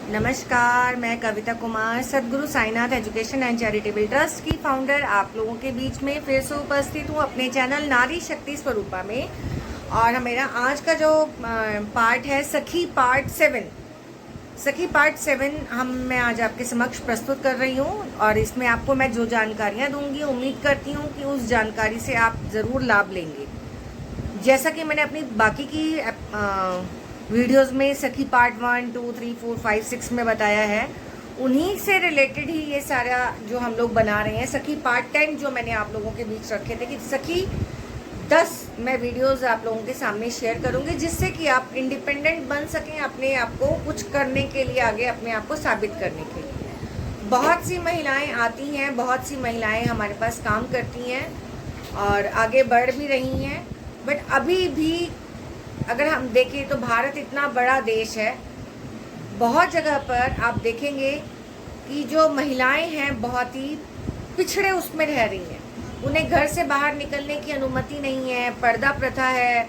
नमस्कार, मैं Kavita Kumar Sadguru Sainath education and charitable trust की फाउंडर आप लोगों के बीच में फिर से उपस्थित हूँ अपने चैनल नारी शक्ति स्वरूपा में। और मेरा आज का जो पार्ट है सखी पार्ट 7 मैं आज आपके समक्ष प्रस्तुत कर रही हूँ। और इसमें आपको मैं जो जानकारियाँ दूंगी उम्मीद करती हूँ कि उस जानकारी से आप ज़रूर लाभ लेंगे। जैसा कि मैंने अपनी बाकी की वीडियोस में सखी पार्ट 1, 2, 3, 4, 5, 6 में बताया है, उन्हीं से रिलेटेड ही ये सारा जो हम लोग बना रहे हैं। सखी पार्ट 10 जो मैंने आप लोगों के बीच रखे थे कि सखी 10 मैं वीडियोस आप लोगों के सामने शेयर करूंगी, जिससे कि आप इंडिपेंडेंट बन सकें, अपने आप को कुछ करने के लिए, आगे अपने आप को साबित करने के लिए। बहुत सी महिलाएं आती हैं, बहुत सी महिलाएं हमारे पास काम करती हैं और आगे बढ़ भी रही हैं। बट अभी भी अगर हम देखें तो भारत इतना बड़ा देश है, बहुत जगह पर आप देखेंगे कि जो महिलाएं हैं बहुत ही पिछड़े उसमें रह रही हैं। उन्हें घर से बाहर निकलने की अनुमति नहीं है, पर्दा प्रथा है,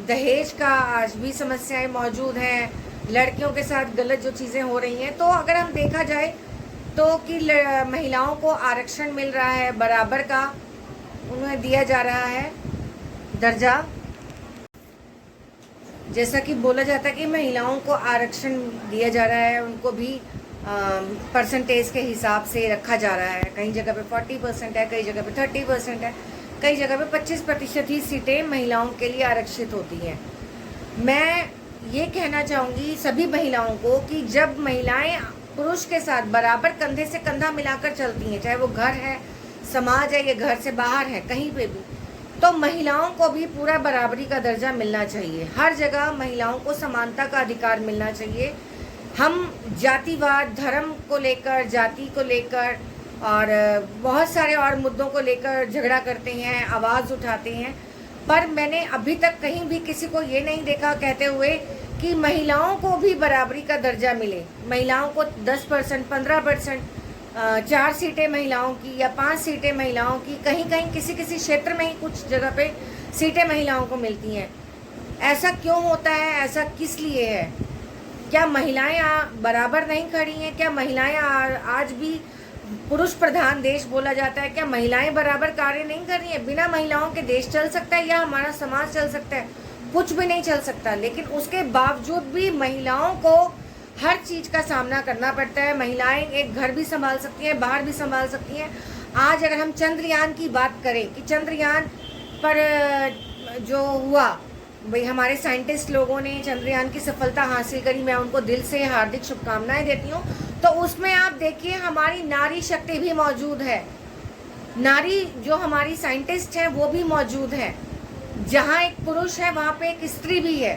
दहेज का आज भी समस्याएं मौजूद हैं, लड़कियों के साथ गलत जो चीज़ें हो रही हैं। तो अगर हम देखा जाए तो कि महिलाओं को आरक्षण मिल रहा है, बराबर का उन्हें दिया जा रहा है दर्जा। जैसा कि बोला जाता है कि महिलाओं को आरक्षण दिया जा रहा है, उनको भी परसेंटेज के हिसाब से रखा जा रहा है। कई जगह पे 40% है, कई जगह पे 30% है, कई जगह पे 25% ही सीटें महिलाओं के लिए आरक्षित होती हैं। मैं ये कहना चाहूँगी सभी महिलाओं को कि जब महिलाएं पुरुष के साथ बराबर कंधे से कंधा मिलाकर चलती हैं, चाहे वो घर है, समाज है, या घर से बाहर है, कहीं पे भी, तो महिलाओं को भी पूरा बराबरी का दर्जा मिलना चाहिए। हर जगह महिलाओं को समानता का अधिकार मिलना चाहिए। हम जातिवाद, धर्म को लेकर, जाति को लेकर और बहुत सारे और मुद्दों को लेकर झगड़ा करते हैं, आवाज़ उठाते हैं, पर मैंने अभी तक कहीं भी किसी को ये नहीं देखा कहते हुए कि महिलाओं को भी बराबरी का दर्जा मिले। महिलाओं को 10%, 15%, 4 सीटें महिलाओं की या 5 सीटें महिलाओं की, कहीं कहीं किसी किसी क्षेत्र में ही कुछ जगह पे सीटें महिलाओं को मिलती हैं। ऐसा क्यों होता है? ऐसा किस लिए है? क्या महिलाएं बराबर नहीं खड़ी हैं? क्या महिलाएं आज भी पुरुष प्रधान देश बोला जाता है, क्या महिलाएं बराबर कार्य नहीं कर रही हैं? बिना महिलाओं के देश चल सकता है या हमारा समाज चल सकता है? कुछ भी नहीं चल सकता। लेकिन उसके बावजूद भी महिलाओं को हर चीज़ का सामना करना पड़ता है। महिलाएं एक घर भी संभाल सकती हैं, बाहर भी संभाल सकती हैं। आज अगर हम चंद्रयान की बात करें कि चंद्रयान पर जो हुआ, भाई हमारे साइंटिस्ट लोगों ने चंद्रयान की सफलता हासिल करी, मैं उनको दिल से हार्दिक शुभकामनाएं देती हूँ। तो उसमें आप देखिए हमारी नारी शक्ति भी मौजूद है, नारी जो हमारी साइंटिस्ट हैं वो भी मौजूद है। जहाँ एक पुरुष है वहाँ पे एक स्त्री भी है।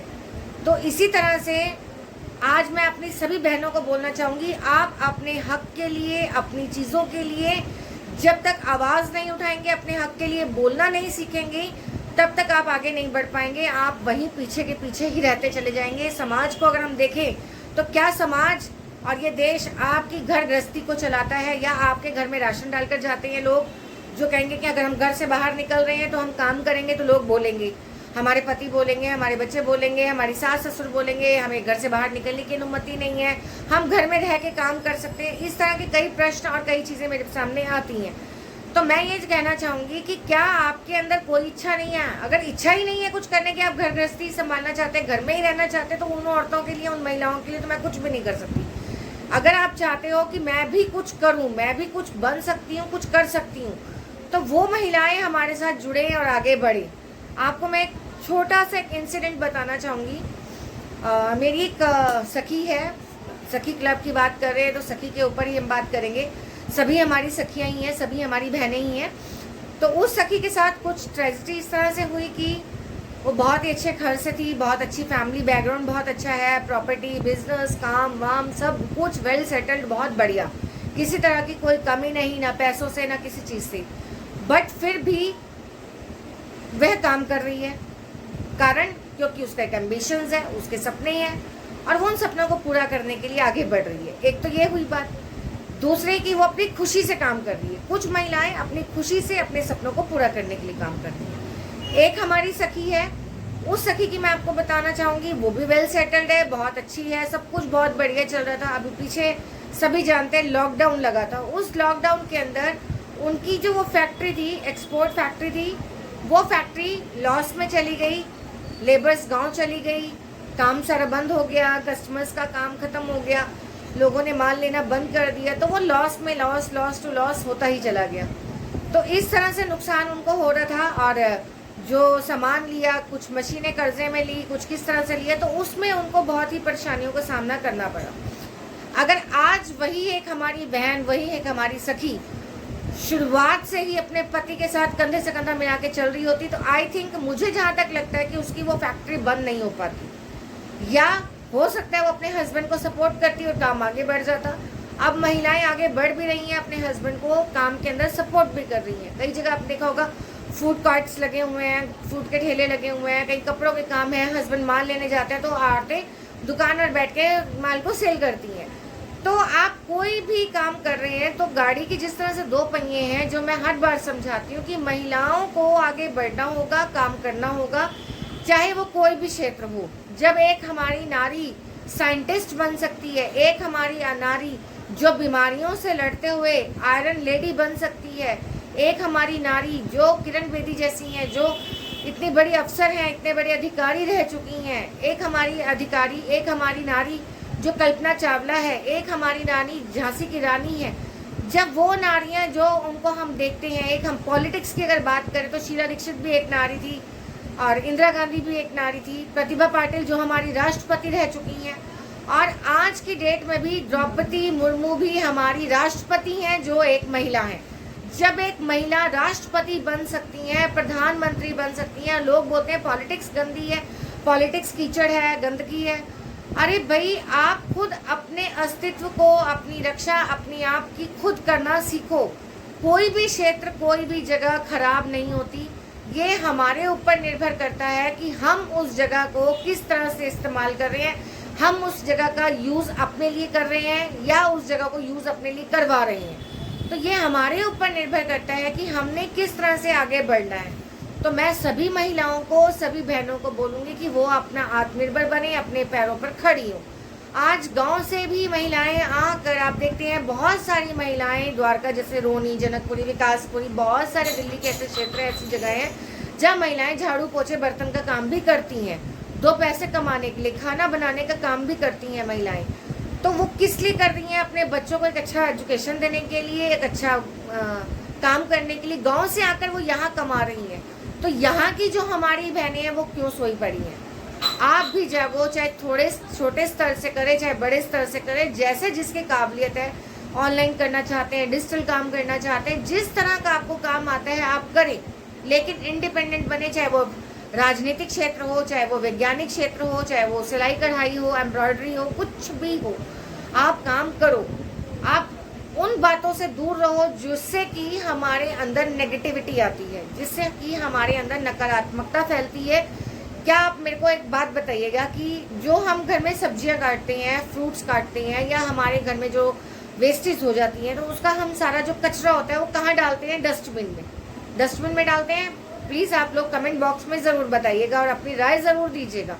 तो इसी तरह से आज मैं अपनी सभी बहनों को बोलना चाहूँगी, आप अपने हक के लिए, अपनी चीज़ों के लिए जब तक आवाज़ नहीं उठाएंगे, अपने हक के लिए बोलना नहीं सीखेंगे, तब तक आप आगे नहीं बढ़ पाएंगे। आप वहीं पीछे के पीछे ही रहते चले जाएंगे। समाज को अगर हम देखें तो क्या समाज और ये देश आपकी घर गृहस्थी को चलाता है, या आपके घर में राशन डालकर जाते हैं लोग जो कहेंगे कि अगर हम घर से बाहर निकल रहे हैं तो हम काम करेंगे तो लोग बोलेंगे, हमारे पति बोलेंगे, हमारे बच्चे बोलेंगे, हमारी सास ससुर बोलेंगे, हमें घर से बाहर निकलने की अनुमति नहीं है, हम घर में रह के काम कर सकते हैं। इस तरह के कई प्रश्न और कई चीज़ें मेरे सामने आती हैं। तो मैं ये कहना चाहूँगी कि क्या आपके अंदर कोई इच्छा नहीं है? अगर इच्छा ही नहीं है कुछ करने की, आप घर गृहस्थी संभालना चाहते हैं, घर में ही रहना चाहते हैं, तो उन औरतों के लिए, उन महिलाओं के लिए तो मैं कुछ भी नहीं कर सकती। अगर आप चाहते हो कि मैं भी कुछ करूँ, मैं भी कुछ बन सकती हूँ, कुछ कर सकती हूँ, तो वो महिलाएं हमारे साथ जुड़े और आगे बढ़े। आपको मैं एक छोटा सा एक इंसिडेंट बताना चाहूँगी। मेरी एक सखी है, सखी क्लब की बात कर रहे हैं तो सखी के ऊपर ही हम बात करेंगे। सभी हमारी सखियाँ ही हैं, सभी हमारी बहनें ही हैं। तो उस सखी के साथ कुछ ट्रेजेडी इस तरह से हुई कि वो बहुत ही अच्छे घर से थी, बहुत अच्छी फैमिली बैकग्राउंड बहुत अच्छा है, प्रॉपर्टी, बिजनेस, काम वाम सब कुछ वेल सेटल्ड, बहुत बढ़िया, किसी तरह की कोई कमी नहीं, ना पैसों से ना किसी चीज़ से। बट फिर भी वह काम कर रही है, कारण क्योंकि उसका एक एम्बिशंस है, उसके सपने हैं और वो उन सपनों को पूरा करने के लिए आगे बढ़ रही है। एक तो ये हुई बात। दूसरे की वो अपनी खुशी से काम कर रही है। कुछ महिलाएं अपनी खुशी से अपने सपनों को पूरा करने के लिए काम करती हैं। एक हमारी सखी है उस सखी की मैं आपको बताना चाहूँगी, वो भी वेल सेटल्ड है, बहुत अच्छी है, सब कुछ बहुत बढ़िया चल रहा था। अभी पीछे सभी जानते हैं लॉकडाउन लगा था, उस लॉकडाउन के अंदर उनकी जो वो फैक्ट्री थी, एक्सपोर्ट फैक्ट्री थी, वो फैक्ट्री लॉस में चली गई, लेबर्स गांव चली गई, काम सारा बंद हो गया, कस्टमर्स का काम खत्म हो गया, लोगों ने माल लेना बंद कर दिया, तो वो लॉस में लॉस टू लॉस होता ही चला गया। तो इस तरह से नुकसान उनको हो रहा था। और जो सामान लिया, कुछ मशीनें कर्जे में ली, कुछ किस तरह से लिया, तो उसमें उनको बहुत ही परेशानियों का सामना करना पड़ा। अगर आज वही एक हमारी बहन, वही एक हमारी सखी शुरुआत से ही अपने पति के साथ कंधे से कंधा मिला के चल रही होती, तो आई थिंक, मुझे जहाँ तक लगता है कि उसकी वो फैक्ट्री बंद नहीं हो पाती, या हो सकता है वो अपने हस्बैंड को सपोर्ट करती और काम आगे बढ़ जाता। अब महिलाएं आगे बढ़ भी रही हैं, अपने हस्बैंड को काम के अंदर सपोर्ट भी कर रही हैं। कई जगह आपने देखा होगा फूड कार्ट्स लगे हुए हैं, फूड के ठेले लगे हुए हैं, कई कपड़ों के काम है, हस्बैंड माल लेने जाते हैं तो औरतें दुकान पर बैठ के माल को सेल करती हैं। तो आप कोई भी काम कर रहे हैं तो गाड़ी की जिस तरह से दो पहिए हैं, जो मैं हर बार समझाती हूँ कि महिलाओं को आगे बढ़ना होगा, काम करना होगा, चाहे वो कोई भी क्षेत्र हो। जब एक हमारी नारी साइंटिस्ट बन सकती है, एक हमारी नारी जो बीमारियों से लड़ते हुए आयरन लेडी बन सकती है, एक हमारी नारी जो किरण बेदी जैसी हैं, जो इतनी बड़ी अफसर हैं, इतने बड़े अधिकारी रह चुकी हैं, एक हमारी अधिकारी, एक हमारी नारी जो कल्पना चावला है, एक हमारी नारी झांसी की रानी है। जब वो नारियां जो उनको हम देखते हैं, एक हम पॉलिटिक्स की अगर बात करें तो शीला दीक्षित भी एक नारी थी और इंदिरा गांधी भी एक नारी थी, प्रतिभा पाटिल जो हमारी राष्ट्रपति रह चुकी हैं, और आज की डेट में भी द्रौपदी मुर्मू भी हमारी राष्ट्रपति हैं जो एक महिला हैं। जब एक महिला राष्ट्रपति बन सकती हैं, प्रधानमंत्री बन सकती हैं, लोग बोलते हैं पॉलिटिक्स गंदी है, पॉलिटिक्स कीचड़ है, गंदगी है। अरे भाई, आप खुद अपने अस्तित्व को, अपनी रक्षा अपनी आप की खुद करना सीखो। कोई भी क्षेत्र, कोई भी जगह खराब नहीं होती, ये हमारे ऊपर निर्भर करता है कि हम उस जगह को किस तरह से इस्तेमाल कर रहे हैं, हम उस जगह का यूज़ अपने लिए कर रहे हैं या उस जगह को यूज़ अपने लिए करवा रहे हैं। तो ये हमारे ऊपर निर्भर करता है कि हमने किस तरह से आगे बढ़ना है। तो मैं सभी महिलाओं को, सभी बहनों को बोलूँगी कि वो अपना आत्मनिर्भर बने, अपने पैरों पर खड़ी हो। आज गांव से भी महिलाएं आकर, आप देखते हैं बहुत सारी महिलाएं, द्वारका जैसे, रोनी, जनकपुरी, विकासपुरी, बहुत सारे दिल्ली के ऐसे क्षेत्र, ऐसी जगह हैं जहाँ महिलाएं झाड़ू पोछे बर्तन का काम भी करती हैं, दो पैसे कमाने के लिए, खाना बनाने का काम भी करती हैं महिलाएं। तो वो किस लिए कर रही हैं? अपने बच्चों को एक अच्छा एजुकेशन देने के लिए, एक अच्छा काम करने के लिए। गांव से आकर वो यहाँ कमा रही हैं। तो यहाँ की जो हमारी बहनें हैं वो क्यों सोई पड़ी हैं? आप भी जागो, चाहे थोड़े छोटे स्तर से करें, चाहे बड़े स्तर से करें, जैसे जिसकी काबिलियत है। ऑनलाइन करना चाहते हैं, डिजिटल काम करना चाहते हैं, जिस तरह का आपको काम आता है आप करें, लेकिन इंडिपेंडेंट बने। चाहे वो राजनीतिक क्षेत्र हो, चाहे वो वैज्ञानिक क्षेत्र हो, चाहे वो सिलाई कढ़ाई हो, एम्ब्रॉयडरी हो, कुछ भी हो, आप काम करो। आप उन बातों से दूर रहो जिससे कि हमारे अंदर नेगेटिविटी आती है, जिससे कि हमारे अंदर नकारात्मकता फैलती है। क्या आप मेरे को एक बात बताइएगा कि जो हम घर में सब्जियां काटते हैं, फ्रूट्स काटते हैं, या हमारे घर में जो वेस्टेज हो जाती है, तो उसका हम सारा जो कचरा होता है वो कहाँ डालते हैं? डस्टबिन में। डस्टबिन में डालते हैं। प्लीज़ आप लोग कमेंट बॉक्स में ज़रूर बताइएगा और अपनी राय ज़रूर दीजिएगा।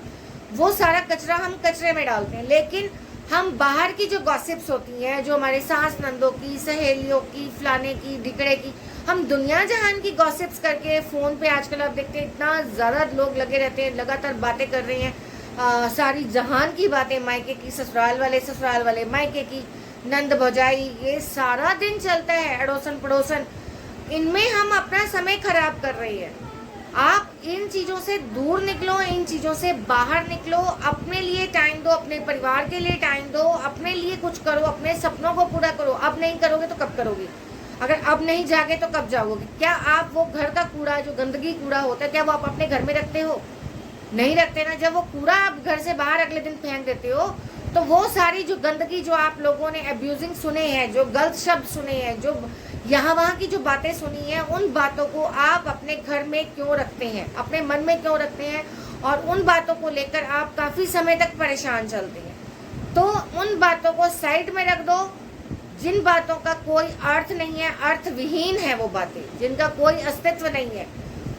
वो सारा कचरा हम कचरे में डालते हैं, लेकिन हम बाहर की जो गॉसिप्स होती हैं, जो हमारे सास नंदों की, सहेलियों की, फलाने की, ढिकड़े की, हम दुनिया जहान की गॉसिप्स करके फ़ोन पे आजकल आप देखते हैं इतना ज़्यादा लोग लगे रहते हैं, लगातार बातें कर रहे हैं, सारी जहान की बातें, मायके की, ससुराल वाले मायके की, नंद भौजाई, ये सारा दिन चलता है, अड़ोसन पड़ोसन, इनमें हम अपना समय खराब कर रहे हैं। आप इन चीज़ों से दूर निकलो, इन चीज़ों से बाहर निकलो, अपने लिए टाइम दो, अपने परिवार के लिए टाइम दो, अपने लिए कुछ करो, अपने सपनों को पूरा करो। अब नहीं करोगे तो कब करोगे? अगर अब नहीं जागे तो कब जाओगे? क्या आप वो घर का कूड़ा, जो गंदगी कूड़ा होता है, क्या वो आप अपने घर में रखते हो? नहीं रखते ना। जब वो कूड़ा आप घर से बाहर अगले दिन फेंक देते हो, तो वो सारी जो गंदगी, जो आप लोगों ने अब्यूजिंग सुने हैं, जो गलत शब्द सुने हैं, जो यहाँ वहाँ की जो बातें सुनी हैं, उन बातों को आप अपने घर में क्यों रखते हैं, अपने मन में क्यों रखते हैं, और उन बातों को लेकर आप काफ़ी समय तक परेशान चलते हैं। तो उन बातों को साइड में रख दो, जिन बातों का कोई अर्थ नहीं है, अर्थविहीन है वो बातें, जिनका कोई अस्तित्व नहीं है,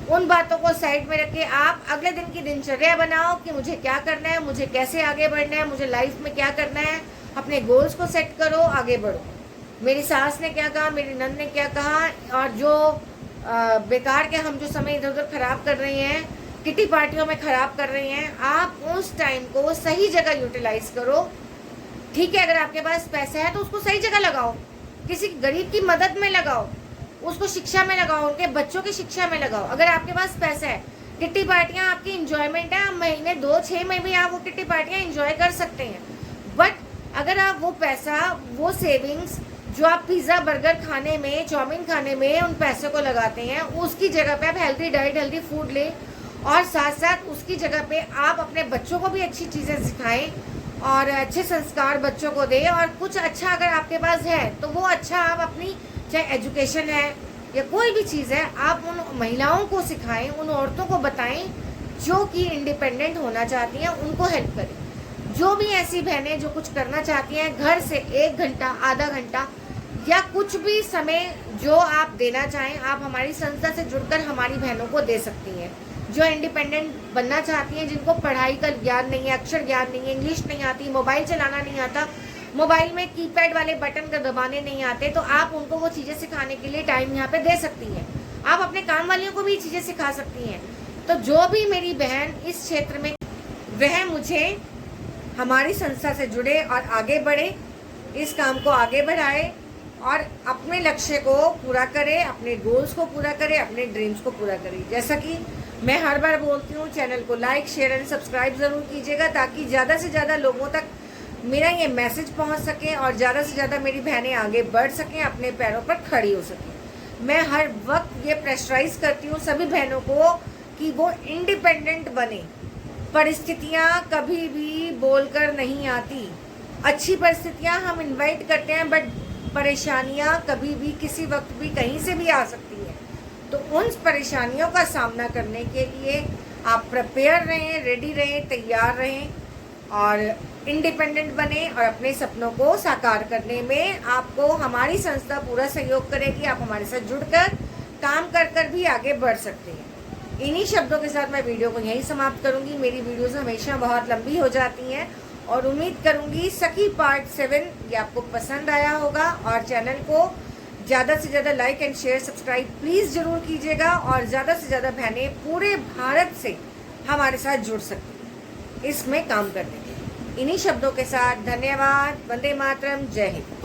उन बातों को साइड में रख के आप अगले दिन की दिनचर्या बनाओ कि मुझे क्या करना है, मुझे कैसे आगे बढ़ना है, मुझे लाइफ में क्या करना है। अपने गोल्स को सेट करो, आगे बढ़ो। मेरी सास ने क्या कहा, मेरी नंद ने क्या कहा, और जो बेकार के हम जो समय इधर उधर खराब कर रहे हैं, किटी पार्टियों में खराब कर रहे हैं, आप उस टाइम को सही जगह यूटिलाइज करो। ठीक है, अगर आपके पास पैसा है तो उसको सही जगह लगाओ, किसी गरीब की मदद में लगाओ, उसको शिक्षा में लगाओ, उनके बच्चों की शिक्षा में लगाओ। अगर आपके पास पैसा है, किट्टी पार्टियां आपकी इंजॉयमेंट है, आप महीने 2-6 में भी आप वो किट्टी पार्टियां इंजॉय कर सकते हैं। बट अगर आप वो पैसा, वो सेविंग्स जो आप पिज़्ज़ा बर्गर खाने में, चाउमीन खाने में उन पैसों को लगाते हैं, उसकी जगह पे आप हेल्दी डाइट, हेल्दी फूड लें, और साथ साथ उसकी जगह पे आप अपने बच्चों को भी अच्छी चीज़ें सिखाएं और अच्छे संस्कार बच्चों को दें। और कुछ अच्छा अगर आपके पास है तो वो अच्छा आप अपनी, चाहे एजुकेशन है या कोई भी चीज़ है, आप उन महिलाओं को सिखाएं, उन औरतों को बताएं जो कि इंडिपेंडेंट होना चाहती हैं, उनको हेल्प करें। जो भी ऐसी बहनें जो कुछ करना चाहती हैं, घर से 1 घंटा, आधा घंटा या कुछ भी समय जो आप देना चाहें, आप हमारी संस्था से जुड़कर हमारी बहनों को दे सकती हैं। जो इंडिपेंडेंट बनना चाहती हैं, जिनको पढ़ाई का ज्ञान नहीं है, अक्षर ज्ञान नहीं है, इंग्लिश नहीं आती, मोबाइल चलाना नहीं आता, मोबाइल में कीपैड वाले बटन का दबाने नहीं आते, तो आप उनको वो चीज़ें सिखाने के लिए टाइम यहाँ पे दे सकती हैं। आप अपने काम वालियों को भी चीज़ें सिखा सकती हैं। तो जो भी मेरी बहन इस क्षेत्र में, वह मुझे हमारी संस्था से जुड़े और आगे बढ़े, इस काम को आगे बढ़ाए और अपने लक्ष्य को पूरा करे, अपने गोल्स को पूरा करे, अपने ड्रीम्स को पूरा करे। जैसा कि मैं हर बार बोलती हूँ, चैनल को लाइक, शेयर एंड सब्सक्राइब ज़रूर कीजिएगा, ताकि ज़्यादा से ज़्यादा लोगों तक मेरा ये मैसेज पहुँच सके और ज़्यादा से ज़्यादा मेरी बहनें आगे बढ़ सकें, अपने पैरों पर खड़ी हो सकें। मैं हर वक्त ये प्रेशराइज करती हूँ सभी बहनों को कि वो इंडिपेंडेंट बने। परिस्थितियाँ कभी भी बोलकर नहीं आती। अच्छी परिस्थितियाँ हम इन्वाइट करते हैं, बट परेशानियाँ कभी भी किसी वक्त भी कहीं से भी आ सकती हैं। तो उन परेशानियों का सामना करने के लिए आप प्रिपेयर रहें, रेडी रहें, तैयार रहें और इंडिपेंडेंट बने, और अपने सपनों को साकार करने में आपको हमारी संस्था पूरा सहयोग करेगी। आप हमारे साथ जुड़कर काम कर भी आगे बढ़ सकते हैं। इन्हीं शब्दों के साथ मैं वीडियो को यहीं समाप्त करूंगी। मेरी वीडियोस हमेशा बहुत लंबी हो जाती हैं और उम्मीद करूंगी सखी पार्ट 7 ये आपको पसंद आया होगा। और चैनल को ज़्यादा से ज़्यादा like and share, subscribe please ज़रूर कीजिएगा, और ज़्यादा से ज़्यादा बहनें पूरे भारत से हमारे साथ जुड़ सकती हैं इसमें काम करने के लिए। इन्हीं शब्दों के साथ धन्यवाद। वंदे मातरम। जय हिंद।